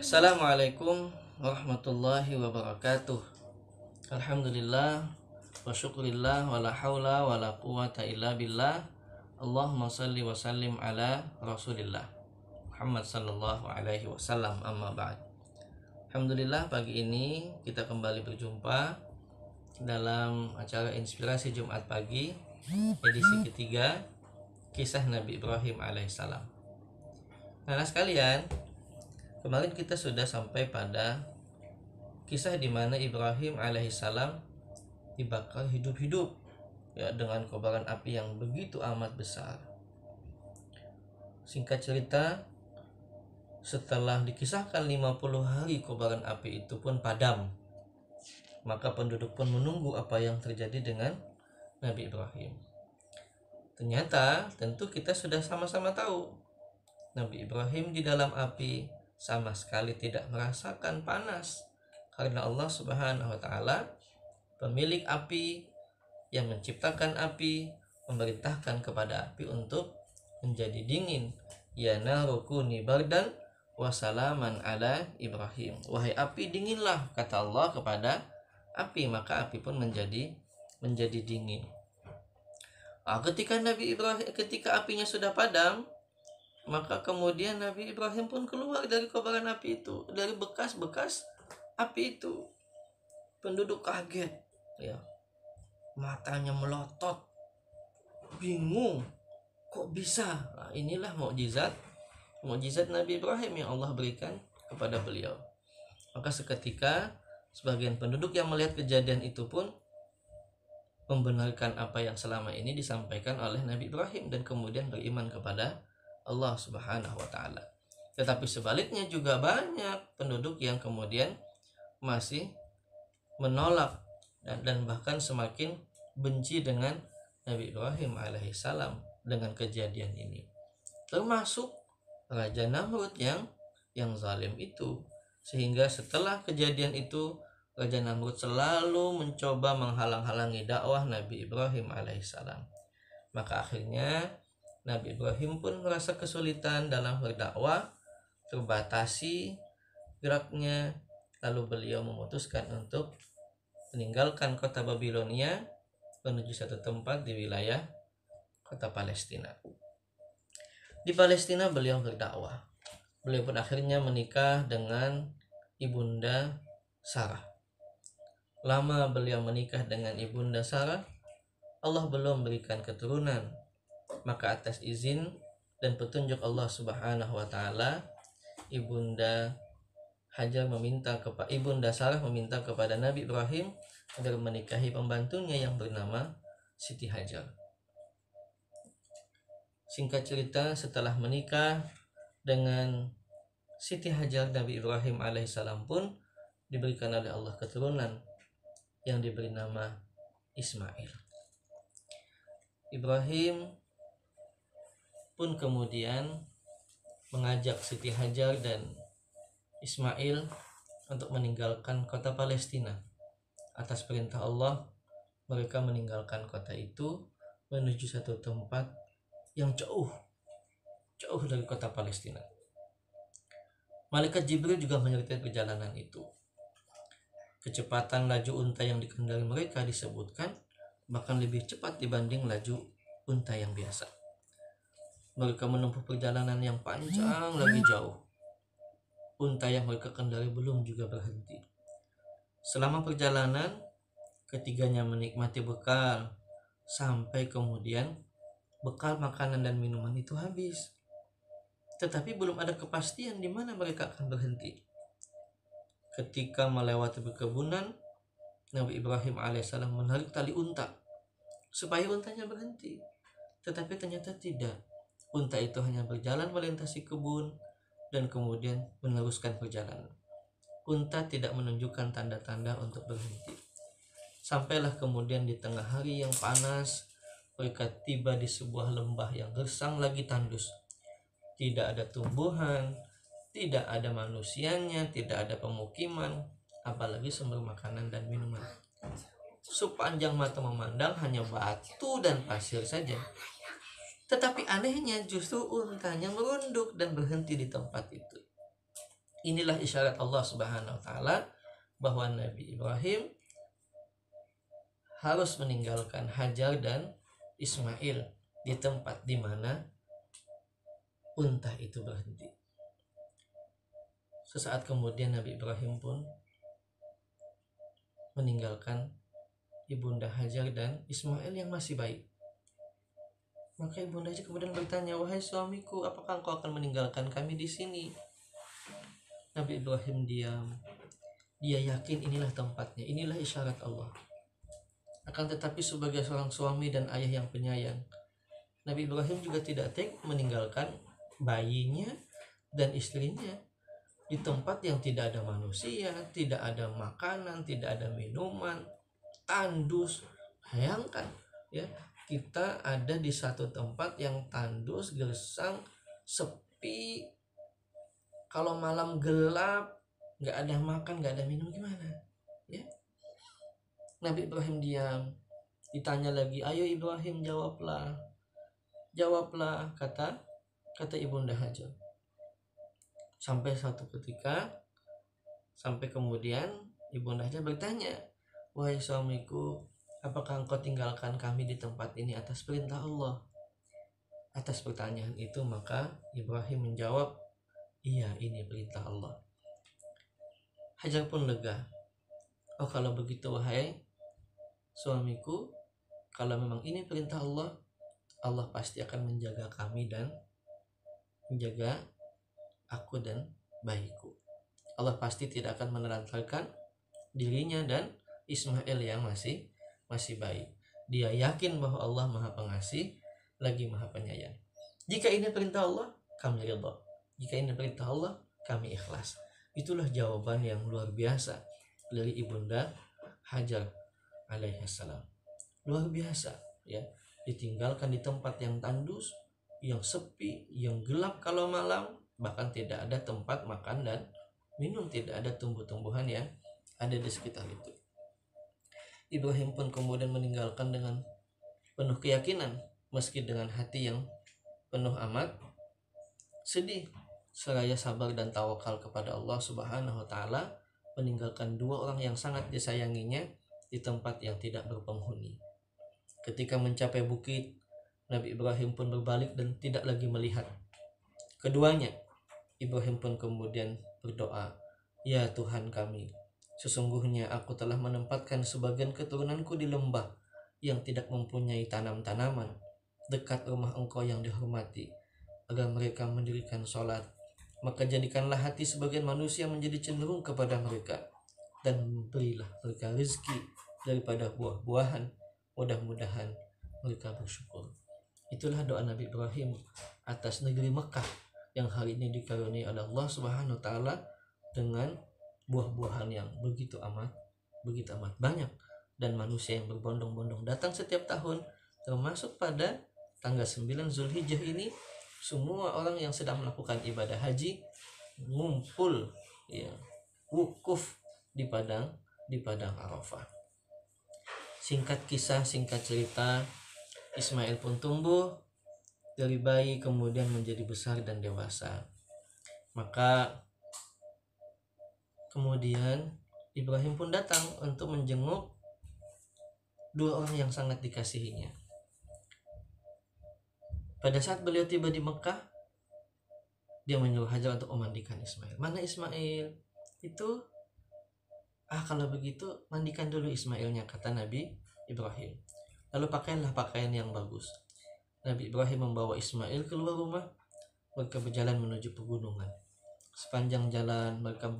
Assalamualaikum warahmatullahi wabarakatuh. Alhamdulillah wa syukurillah wa la hawla wa la quwata illa billah. Allahumma salli wa sallim ala Rasulillah Muhammad sallallahu alaihi wasallam, amma ba'd. Alhamdulillah, pagi ini kita kembali berjumpa dalam acara Inspirasi Jumat Pagi edisi ketiga, kisah Nabi Ibrahim alaihissalam. Nah sekalian, kemarin kita sudah sampai pada kisah di mana Ibrahim alaihissalam dibakar hidup-hidup ya, dengan kobaran api yang begitu amat besar. Singkat cerita, setelah dikisahkan 50 hari kobaran api itu pun padam, maka penduduk pun menunggu apa yang terjadi dengan Nabi Ibrahim. Ternyata tentu kita sudah sama-sama tahu, Nabi Ibrahim di dalam api sama sekali tidak merasakan panas, karena Allah Subhanahu wa taala, pemilik api yang menciptakan api, memerintahkan kepada api untuk menjadi dingin. Ya naru kuni bardan wa salaman ala Ibrahim. Wahai api, dinginlah, kata Allah kepada api, maka api pun menjadi dingin. Ketika apinya sudah padam, maka kemudian Nabi Ibrahim pun keluar dari kobaran api itu, dari bekas-bekas api itu. Penduduk kaget ya, matanya melotot, bingung, kok bisa? Nah, inilah mukjizat Nabi Ibrahim yang Allah berikan kepada beliau. Maka seketika sebagian penduduk yang melihat kejadian itu pun membenarkan apa yang selama ini disampaikan oleh Nabi Ibrahim dan kemudian beriman kepada Allah Subhanahu wa taala. Tetapi sebaliknya juga banyak penduduk yang kemudian masih menolak dan bahkan semakin benci dengan Nabi Ibrahim alaihissalam dengan kejadian ini. Termasuk Raja Namrud yang zalim itu. Sehingga setelah kejadian itu, Raja Namrud selalu mencoba menghalang-halangi dakwah Nabi Ibrahim alaihissalam. Maka akhirnya Nabi Ibrahim pun merasa kesulitan dalam berdakwah, terbatasi geraknya. Lalu beliau memutuskan untuk meninggalkan kota Babilonia menuju satu tempat di wilayah kota Palestina. Di Palestina beliau berdakwah. Beliau pun akhirnya menikah dengan Ibunda Sarah. Lama beliau menikah dengan Ibunda Sarah, Allah belum berikan keturunan. Maka atas izin dan petunjuk Allah Subhanahu wa taala, Ibunda Sarah meminta kepada Nabi Ibrahim agar menikahi pembantunya yang bernama Siti Hajar. Singkat cerita, setelah menikah dengan Siti Hajar, Nabi Ibrahim alaihissalam pun diberikan oleh Allah keturunan yang diberi nama Ismail. Ibrahim pun kemudian mengajak Siti Hajar dan Ismail untuk meninggalkan kota Palestina. Atas perintah Allah, mereka meninggalkan kota itu menuju satu tempat yang jauh dari kota Palestina. Malaikat Jibril juga menyertai perjalanan itu. Kecepatan laju unta yang dikendali mereka disebutkan bahkan lebih cepat dibanding laju unta yang biasa. Mereka menempuh perjalanan yang panjang lagi jauh. Unta yang mereka kendali belum juga berhenti. Selama perjalanan, ketiganya menikmati bekal sampai kemudian bekal makanan dan minuman itu habis. Tetapi belum ada kepastian di mana mereka akan berhenti. Ketika melewati perkebunan, Nabi Ibrahim alaihissalam menarik tali unta supaya untanya berhenti. Tetapi ternyata tidak. Unta itu hanya berjalan melintasi kebun dan kemudian meneruskan perjalanan. Unta tidak menunjukkan tanda-tanda untuk berhenti. Sampailah kemudian di tengah hari yang panas, mereka tiba di sebuah lembah yang gersang lagi tandus. Tidak ada tumbuhan, tidak ada manusianya, tidak ada pemukiman, apalagi sumber makanan dan minuman. Sepanjang mata memandang hanya batu dan pasir saja. Tetapi anehnya justru untanya merunduk dan berhenti di tempat itu. Inilah isyarat Allah Subhanahu wa taala bahwa Nabi Ibrahim harus meninggalkan Hajar dan Ismail di tempat di mana unta itu berhenti. Sesaat kemudian Nabi Ibrahim pun meninggalkan ibunda Hajar dan Ismail yang masih bayi. Maka ibunda Hajar kemudian bertanya, "Wahai suamiku, apakah engkau akan meninggalkan kami di sini?" Nabi Ibrahim diam. Dia yakin inilah tempatnya, inilah isyarat Allah. Akan tetapi sebagai seorang suami dan ayah yang penyayang, Nabi Ibrahim juga tidak tega meninggalkan bayinya dan istrinya di tempat yang tidak ada manusia, tidak ada makanan, tidak ada minuman, tandus. Bayangkan ya, kita ada di satu tempat yang tandus, gersang, sepi. Kalau malam gelap, nggak ada makan, nggak ada minum, gimana ya? Nabi Ibrahim diam. Ditanya lagi, "Ayo Ibrahim, jawablah, kata ibunda Hajar. Sampai satu ketika, sampai kemudian ibunda Hajar bertanya, "Wahai suamiku, apakah engkau tinggalkan kami di tempat ini atas perintah Allah?" Atas pertanyaan itu maka Ibrahim menjawab, "Iya, ini perintah Allah." Hajar pun lega. "Oh, kalau begitu wahai suamiku, kalau memang ini perintah Allah, Allah pasti akan menjaga kami dan menjaga aku dan bayiku. Allah pasti tidak akan menelantarkan dirinya dan Ismail yang masih bayi. Dia yakin bahwa Allah Maha Pengasih lagi Maha Penyayang. Jika ini perintah Allah, kami ridha. Jika ini perintah Allah, kami ikhlas." Itulah jawaban yang luar biasa dari ibunda Hajar alaihissalam. Luar biasa ya, ditinggalkan di tempat yang tandus, yang sepi, yang gelap kalau malam, bahkan tidak ada tempat makan dan minum, tidak ada tumbuh-tumbuhan yang ada di sekitar itu. Ibrahim pun kemudian meninggalkan dengan penuh keyakinan, meski dengan hati yang penuh amat sedih, seraya sabar dan tawakal kepada Allah Subhanahu wa taala, meninggalkan dua orang yang sangat disayanginya di tempat yang tidak berpenghuni. Ketika mencapai bukit, Nabi Ibrahim pun berbalik dan tidak lagi melihat keduanya. Ibrahim pun kemudian berdoa, "Ya Tuhan kami, sesungguhnya aku telah menempatkan sebagian keturunanku di lembah yang tidak mempunyai tanam-tanaman dekat rumah Engkau yang dihormati, agar mereka mendirikan sholat. Maka jadikanlah hati sebagian manusia menjadi cenderung kepada mereka, dan berilah mereka rezeki daripada buah-buahan. Mudah-mudahan mereka bersyukur." Itulah doa Nabi Ibrahim atas negeri Mekah yang hari ini dikaruniai oleh Allah Subhanahu wa taala dengan buah-buahan yang begitu amat banyak, dan manusia yang berbondong-bondong datang setiap tahun, termasuk pada tanggal 9 Zulhijjah ini. Semua orang yang sedang melakukan ibadah haji ngumpul ya, wukuf di padang Arafah. Singkat kisah, singkat cerita, Ismail pun tumbuh dari bayi kemudian menjadi besar dan dewasa. Maka kemudian Ibrahim pun datang untuk menjenguk dua orang yang sangat dikasihinya. Pada saat beliau tiba di Mekah, dia menyuruh Hajar untuk memandikan Ismail. "Mana Ismail?" "Itu." Kalau begitu mandikan dulu Ismailnya," kata Nabi Ibrahim. "Lalu pakailah pakaian yang bagus." Nabi Ibrahim membawa Ismail keluar rumah. Mereka berjalan menuju pegunungan. Sepanjang jalan mereka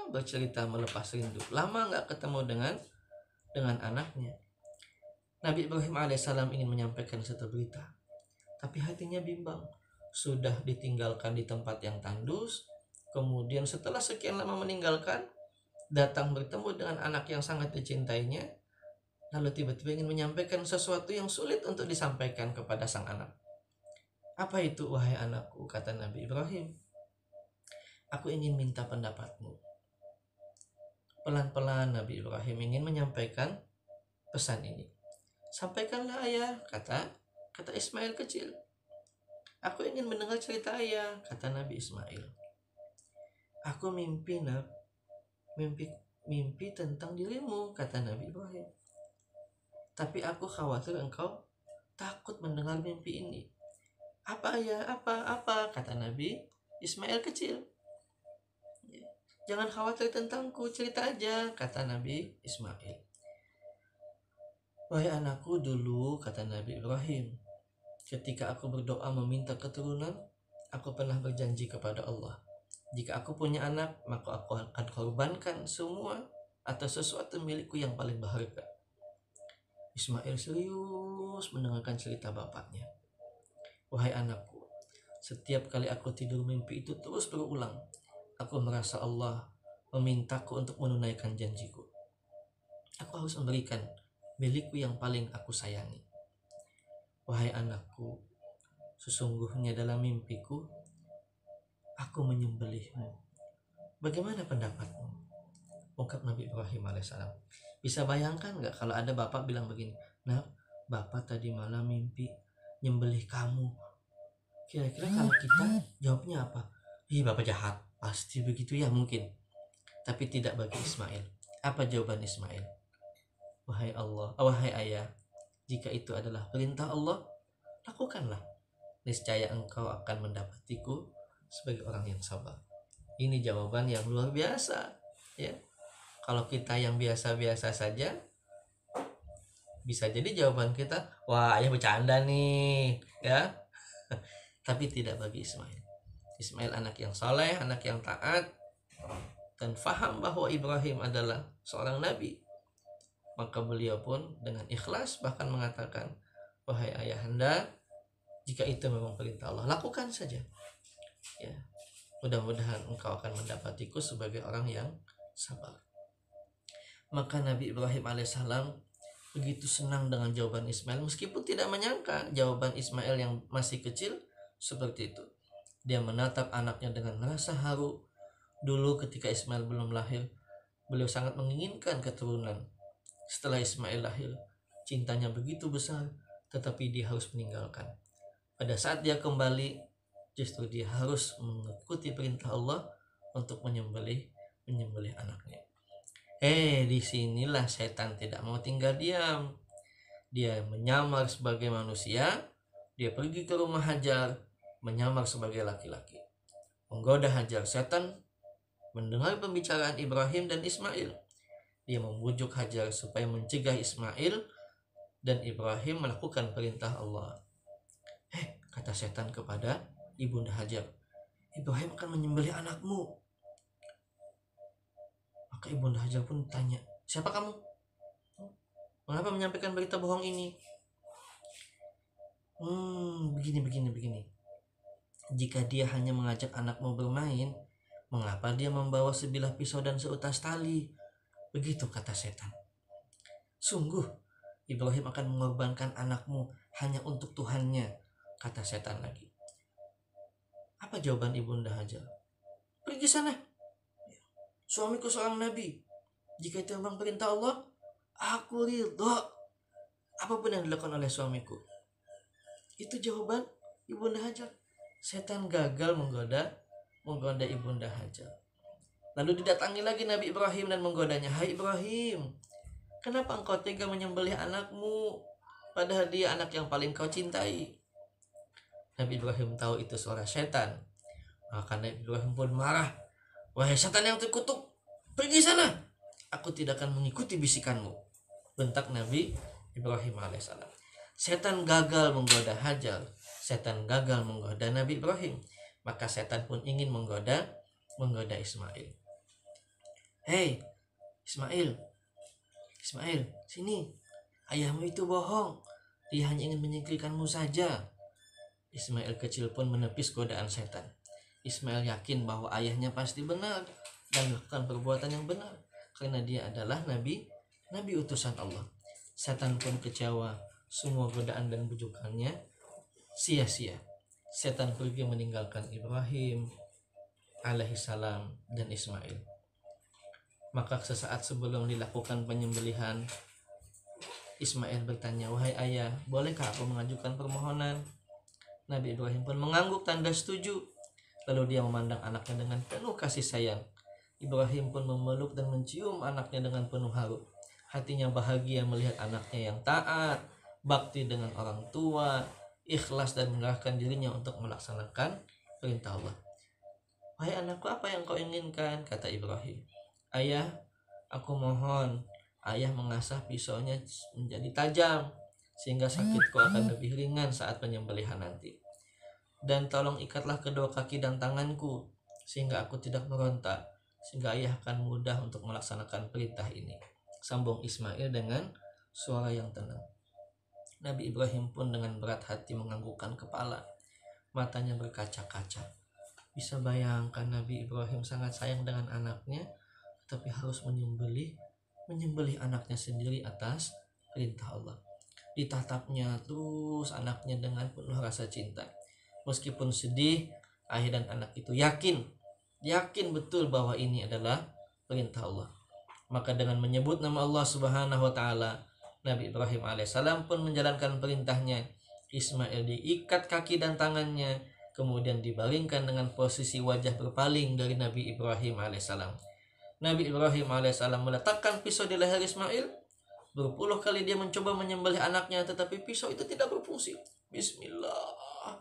bercerita melepas rindu. Lama gak ketemu dengan anaknya. Nabi Ibrahim alaihissalam ingin menyampaikan satu berita, tapi hatinya bimbang. Sudah ditinggalkan di tempat yang tandus, kemudian setelah sekian lama meninggalkan, datang bertemu dengan anak yang sangat dicintainya, lalu tiba-tiba ingin menyampaikan sesuatu yang sulit untuk disampaikan kepada sang anak. "Apa itu, wahai anakku?" kata Nabi Ibrahim. "Aku ingin minta pendapatmu." Pelan-pelan Nabi Ibrahim ingin menyampaikan pesan ini. "Sampaikanlah ayah," kata Ismail kecil. "Aku ingin mendengar cerita ayah," kata Nabi Ismail. Aku mimpi nak, mimpi tentang dirimu, kata Nabi Ibrahim. Tapi aku khawatir engkau takut mendengar mimpi ini. Apa ya, apa, kata Nabi Ismail kecil. Jangan khawatir tentangku, cerita aja, kata Nabi Ismail. Wahai anakku, dulu, kata Nabi Ibrahim, ketika aku berdoa meminta keturunan, aku pernah berjanji kepada Allah, jika aku punya anak, maka aku akan korbankan semua atau sesuatu milikku yang paling berharga. Ismail serius mendengarkan cerita bapaknya. Wahai anakku, setiap kali aku tidur mimpi itu terus berulang. Aku merasa Allah memintaku untuk menunaikan janjiku. Aku harus memberikan milikku yang paling aku sayangi. Wahai anakku, sesungguhnya dalam mimpiku, aku menyembelihmu. Bagaimana pendapatmu? Ungkap Nabi Ibrahim alaihissalam. Bisa bayangkan nggak kalau ada bapak bilang begini, nah, bapak tadi malam mimpi nyembelih kamu. Kira-kira kalau kita jawabnya apa? Ih, bapak jahat. Pasti begitu ya mungkin. Tapi tidak bagi Ismail. Apa jawaban Ismail? Wahai Allah, wahai ayah, jika itu adalah perintah Allah, lakukanlah. Niscaya engkau akan mendapatiku sebagai orang yang sabar. Ini jawaban yang luar biasa, ya. Kalau kita yang biasa-biasa saja, bisa jadi jawaban kita, wah, ayah bercanda nih, ya. Tapi tidak bagi Ismail. Ismail anak yang saleh, anak yang taat, dan faham bahwa Ibrahim adalah seorang nabi. Maka beliau pun dengan ikhlas bahkan mengatakan, wahai ayahanda, jika itu memang perintah Allah, lakukan saja. Ya, mudah-mudahan engkau akan mendapatiku sebagai orang yang sabar. Maka Nabi Ibrahim alaihissalam begitu senang dengan jawaban Ismail, meskipun tidak menyangka jawaban Ismail yang masih kecil seperti itu. Dia menatap anaknya dengan rasa haru. Dulu ketika Ismail belum lahir, beliau sangat menginginkan keturunan. Setelah Ismail lahir, cintanya begitu besar, tetapi dia harus meninggalkan. Pada saat dia kembali, justru dia harus mengikuti perintah Allah untuk menyembelih anaknya. Disinilah setan tidak mau tinggal diam. Dia menyamar sebagai manusia. Dia pergi ke rumah Hajar, menyamar sebagai laki-laki, menggoda Hajar. Setan mendengar pembicaraan Ibrahim dan Ismail. Dia membujuk Hajar supaya mencegah Ismail dan Ibrahim melakukan perintah Allah. Kata setan kepada ibunda Hajar, Ibrahim akan menyembelih anakmu. Maka ibunda Hajar pun tanya, siapa kamu? Mengapa menyampaikan berita bohong ini? Begini. Jika dia hanya mengajak anakmu bermain, mengapa dia membawa sebilah pisau dan seutas tali? Begitu kata setan. Sungguh, Ibrahim akan mengorbankan anakmu hanya untuk Tuhannya, kata setan lagi. Apa jawaban ibunda Hajar? Pergi sana. Suamiku seorang nabi. Jika itu memang perintah Allah, aku ridho. Apapun yang dilakukan oleh suamiku. Itu jawaban ibunda Hajar. Setan gagal menggoda ibunda Hajar. Lalu didatangi lagi Nabi Ibrahim dan menggodanya. Hai Ibrahim, kenapa engkau tega menyembelih anakmu, padahal dia anak yang paling kau cintai? Nabi Ibrahim tahu itu suara setan. Maka Nabi Ibrahim pun marah. Wahai setan yang terkutuk, pergi sana. Aku tidak akan mengikuti bisikanmu, bentak Nabi Ibrahim alaihissalam. Setan gagal menggoda Hajar. Setan gagal menggoda Nabi Ibrahim. Maka setan pun ingin menggoda Ismail. Hei Ismail, sini. Ayahmu itu bohong. Dia hanya ingin menyingkirkanmu saja. Ismail kecil pun menepis godaan setan. Ismail yakin bahwa ayahnya pasti benar dan melakukan perbuatan yang benar, karena dia adalah nabi utusan Allah. Setan pun kecewa. Semua godaan dan bujukannya sia-sia. Setan pergi meninggalkan Ibrahim alaihissalam dan Ismail. Maka sesaat sebelum dilakukan penyembelihan, Ismail bertanya, wahai ayah, bolehkah aku mengajukan permohonan? Nabi Ibrahim pun mengangguk tanda setuju. Lalu dia memandang anaknya dengan penuh kasih sayang. Ibrahim pun memeluk dan mencium anaknya dengan penuh haru. Hatinya bahagia melihat anaknya yang taat, bakti dengan orang tua, ikhlas dan mengerahkan dirinya untuk melaksanakan perintah Allah. "Wahai anakku, apa yang kau inginkan?" kata Ibrahim. "Ayah, aku mohon ayah mengasah pisaunya menjadi tajam, sehingga sakitku akan lebih ringan saat penyembelihan nanti. Dan tolong ikatlah kedua kaki dan tanganku, sehingga aku tidak meronta, sehingga ayah akan mudah untuk melaksanakan perintah ini," sambung Ismail dengan suara yang tenang. Nabi Ibrahim pun dengan berat hati menganggukkan kepala. Matanya berkaca-kaca. Bisa bayangkan Nabi Ibrahim sangat sayang dengan anaknya, tapi harus menyembelih anaknya sendiri atas perintah Allah. Ditatapnya terus anaknya dengan penuh rasa cinta. Meskipun sedih, ayah dan anak itu yakin betul bahwa ini adalah perintah Allah. Maka dengan menyebut nama Allah Subhanahu wa taala, Nabi Ibrahim alaihissalam pun menjalankan perintahnya. Ismail diikat kaki dan tangannya, kemudian dibaringkan dengan posisi wajah berpaling dari Nabi Ibrahim alaihissalam. Nabi Ibrahim alaihissalam meletakkan pisau di leher Ismail. Berpuluh kali dia mencoba menyembelih anaknya, tetapi pisau itu tidak berfungsi. Bismillah,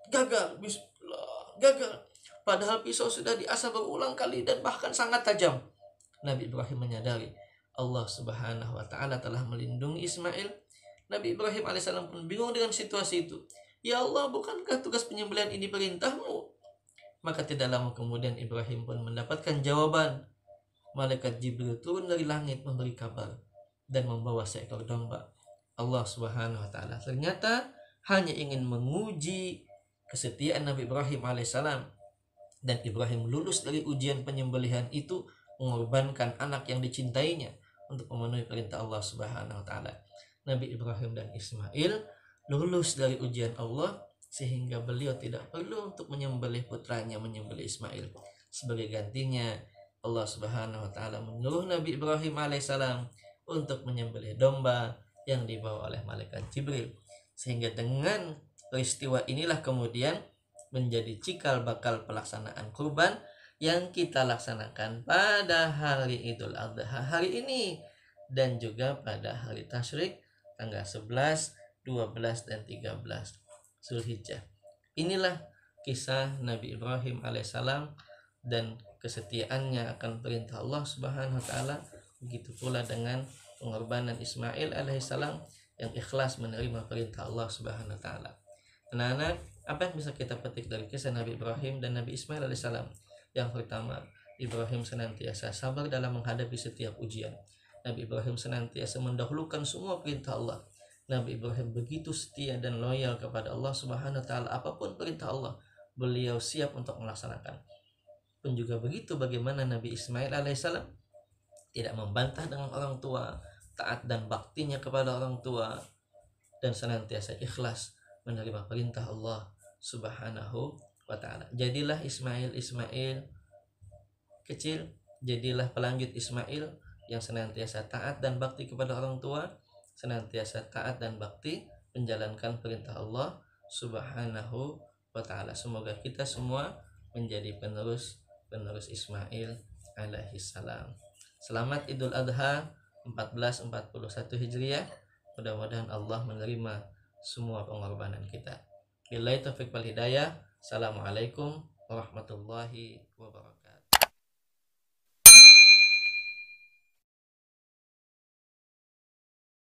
gagal. Bismillah, gagal. Padahal pisau sudah diasah berulang kali dan bahkan sangat tajam. Nabi Ibrahim menyadari Allah Subhanahu wa taala telah melindungi Ismail. Nabi Ibrahim alaihissalam pun bingung dengan situasi itu. "Ya Allah, bukankah tugas penyembelihan ini perintahmu?" Maka tidak lama kemudian Ibrahim pun mendapatkan jawaban. Malaikat Jibril turun dari langit memberi kabar dan membawa seekor domba. Allah Subhanahu wa taala ternyata hanya ingin menguji kesetiaan Nabi Ibrahim alaihissalam, dan Ibrahim lulus dari ujian penyembelihan itu, mengorbankan anak yang dicintainya untuk memenuhi perintah Allah Subhanahu wa taala. Nabi Ibrahim dan Ismail lulus dari ujian Allah sehingga beliau tidak perlu untuk menyembelih putranya, menyembelih Ismail. Sebagai gantinya, Allah Subhanahu wa taala menyuruh Nabi Ibrahim alaihissalam untuk menyembelih domba yang dibawa oleh malaikat Jibril. Sehingga dengan peristiwa inilah kemudian menjadi cikal bakal pelaksanaan kurban yang kita laksanakan pada hari Idul Adha hari ini, dan juga pada hari Tasyrik tanggal 11, 12, dan 13 Zulhijjah. Inilah kisah Nabi Ibrahim alaihissalam dan kesetiaannya akan perintah Allah Subhanahu wa taala. Begitu pula dengan pengorbanan Ismail alaihissalam yang ikhlas menerima perintah Allah Subhanahu wa taala. Anak-anak, apa yang bisa kita petik dari kisah Nabi Ibrahim dan Nabi Ismail alaihissalam? Yang pertama, Ibrahim senantiasa sabar dalam menghadapi setiap ujian. Nabi Ibrahim senantiasa mendahulukan semua perintah Allah. Nabi Ibrahim begitu setia dan loyal kepada Allah Subhanahu wa taala. Apapun perintah Allah, beliau siap untuk melaksanakan. Pun juga begitu bagaimana Nabi Ismail alaihissalam tidak membantah dengan orang tua, taat dan baktinya kepada orang tua, dan senantiasa ikhlas menerima perintah Allah Subhanahu wa ta'ala. Jadilah Ismail kecil, jadilah pelanjut Ismail yang senantiasa taat dan bakti kepada orang tua, senantiasa taat dan bakti menjalankan perintah Allah Subhanahu wa ta'ala. Semoga kita semua menjadi penerus Ismail alaihissalam. Selamat Idul Adha 1441 Hijriah. Mudah-mudahan Allah menerima semua pengorbanan kita. Billahi taufiq wal hidayah. Assalamualaikum warahmatullahi wabarakatuh.